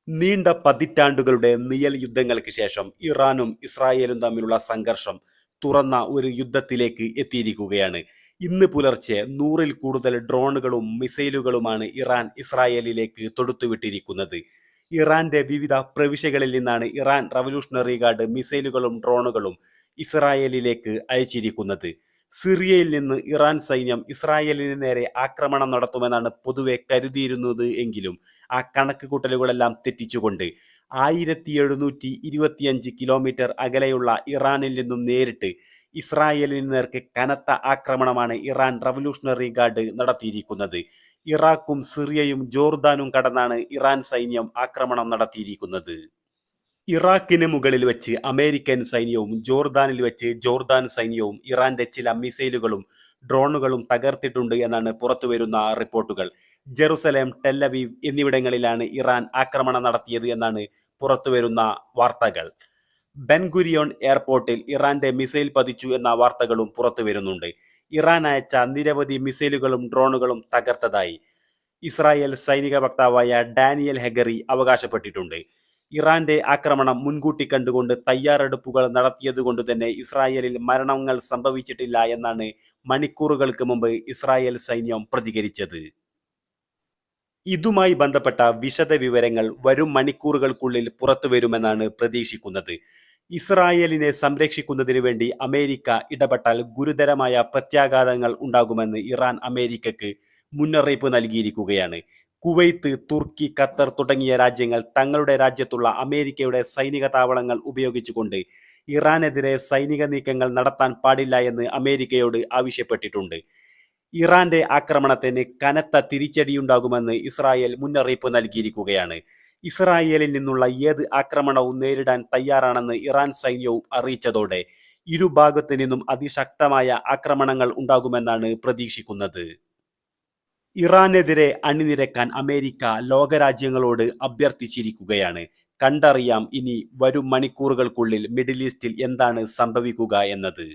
നീണ്ട പതിറ്റാണ്ടുകളുടെ നിഴൽ യുദ്ധങ്ങൾക്ക് ശേഷം ഇറാനും ഇസ്രായേലും തമ്മിലുള്ള സംഘർഷം തുറന്ന ഒരു യുദ്ധത്തിലേക്ക് എത്തിയിരിക്കുകയാണ്. ഇന്ന് പുലർച്ചെ 100-ൽ കൂടുതൽ ഡ്രോണുകളും മിസൈലുകളുമാണ് ഇറാൻ ഇസ്രായേലിലേക്ക് തൊടുത്തുവിട്ടിരിക്കുന്നത്. ഇറാന്റെ വിവിധ പ്രവിശ്യകളിൽ നിന്നാണ് ഇറാൻ റവല്യൂഷണറി ഗാർഡ് മിസൈലുകളും ഡ്രോണുകളും ഇസ്രായേലിലേക്ക് അയച്ചിരിക്കുന്നത്. സിറിയയിൽ നിന്ന് ഇറാൻ സൈന്യം ഇസ്രായേലിന് നേരെ ആക്രമണം നടത്തുമെന്നാണ് പൊതുവെ കരുതിയിരുന്നത് എങ്കിലും ആ കണക്ക് കൂട്ടലുകളെല്ലാം തെറ്റിച്ചുകൊണ്ട് 1725 കിലോമീറ്റർ അകലെയുള്ള ഇറാനിൽ നിന്നും നേരിട്ട് ഇസ്രായേലിന് നേർക്ക് കനത്ത ആക്രമണമാണ് ഇറാൻ റവല്യൂഷണറി ഗാർഡ് നടത്തിയിരിക്കുന്നത്. ഇറാഖും സിറിയയും ജോർദാനും കടന്നാണ് ഇറാൻ സൈന്യം ആക്രമണം നടത്തിയിരിക്കുന്നത്. ഇറാഖിന് മുകളിൽ വെച്ച് അമേരിക്കൻ സൈന്യവും ജോർദാനിൽ വെച്ച് ജോർദാൻ സൈന്യവും ഇറാന്റെ ചില മിസൈലുകളും ഡ്രോണുകളും തകർത്തിട്ടുണ്ട് എന്നാണ് പുറത്തുവരുന്ന റിപ്പോർട്ടുകൾ. ജെറുസലേം, ടെല്ലവീവ് എന്നിവിടങ്ങളിലാണ് ഇറാൻ ആക്രമണം നടത്തിയത് എന്നാണ് പുറത്തുവരുന്ന വാർത്തകൾ. ബെൻഗുരിയോൺ എയർപോർട്ടിൽ ഇറാന്റെ മിസൈൽ പതിച്ചു എന്ന വാർത്തകളും പുറത്തുവരുന്നുണ്ട്. ഇറാൻ അയച്ച നിരവധി മിസൈലുകളും ഡ്രോണുകളും തകർത്തതായി ഇസ്രായേൽ സൈനിക വക്താവായ ഡാനിയൽ ഹെഗറി അവകാശപ്പെട്ടിട്ടുണ്ട്. ഇറാന്റെ ആക്രമണം മുൻകൂട്ടി കണ്ടുകൊണ്ട് തയ്യാറെടുപ്പുകൾ നടത്തിയതുകൊണ്ട് തന്നെ ഇസ്രായേലിൽ മരണങ്ങൾ സംഭവിച്ചിട്ടില്ല എന്നാണ് മണിക്കൂറുകൾക്ക് മുമ്പ് ഇസ്രായേൽ സൈന്യം പ്രതികരിച്ചത്. ഇതുമായി ബന്ധപ്പെട്ട വിശദ വിവരങ്ങൾ വരും മണിക്കൂറുകൾക്കുള്ളിൽ പുറത്തുവരുമെന്നാണ് പ്രതീക്ഷിക്കുന്നത്. ഇസ്രായേലിനെ സംരക്ഷിക്കുന്നതിന് വേണ്ടി അമേരിക്ക ഇടപെട്ടാൽ ഗുരുതരമായ പ്രത്യാഘാതങ്ങൾ ഉണ്ടാകുമെന്ന് ഇറാൻ അമേരിക്കക്ക് മുന്നറിയിപ്പ് നൽകിയിരിക്കുകയാണ്. കുവൈത്ത്, തുർക്കി, ഖത്തർ തുടങ്ങിയ രാജ്യങ്ങൾ തങ്ങളുടെ രാജ്യത്തുള്ള അമേരിക്കയുടെ സൈനിക താവളങ്ങൾ ഉപയോഗിച്ചുകൊണ്ട് ഇറാനെതിരെ സൈനിക നീക്കങ്ങൾ നടത്താൻ പാടില്ല എന്ന് അമേരിക്കയോട് ആവശ്യപ്പെട്ടിട്ടുണ്ട്. ഇറാന്റെ ആക്രമണത്തിന് കനത്ത തിരിച്ചടിയുണ്ടാകുമെന്ന് ഇസ്രായേൽ മുന്നറിയിപ്പ് നൽകിയിരിക്കുകയാണ്. ഇസ്രായേലിൽ നിന്നുള്ള ഏത് ആക്രമണവും നേരിടാൻ തയ്യാറാണെന്ന് ഇറാൻ സൈന്യവും അറിയിച്ചതോടെ ഇരുഭാഗത്തു നിന്നും അതിശക്തമായ ആക്രമണങ്ങൾ ഉണ്ടാകുമെന്നാണ് പ്രതീക്ഷിക്കുന്നത്. ഇറാനെതിരെ അണിനിരക്കാൻ അമേരിക്ക ലോകരാജ്യങ്ങളോട് അഭ്യർത്ഥിച്ചിരിക്കുകയാണ്. കണ്ടറിയാം ഇനി വരും മണിക്കൂറുകൾക്കുള്ളിൽ മിഡിൽ ഈസ്റ്റിൽ എന്താണ് സംഭവിക്കുക എന്നത്.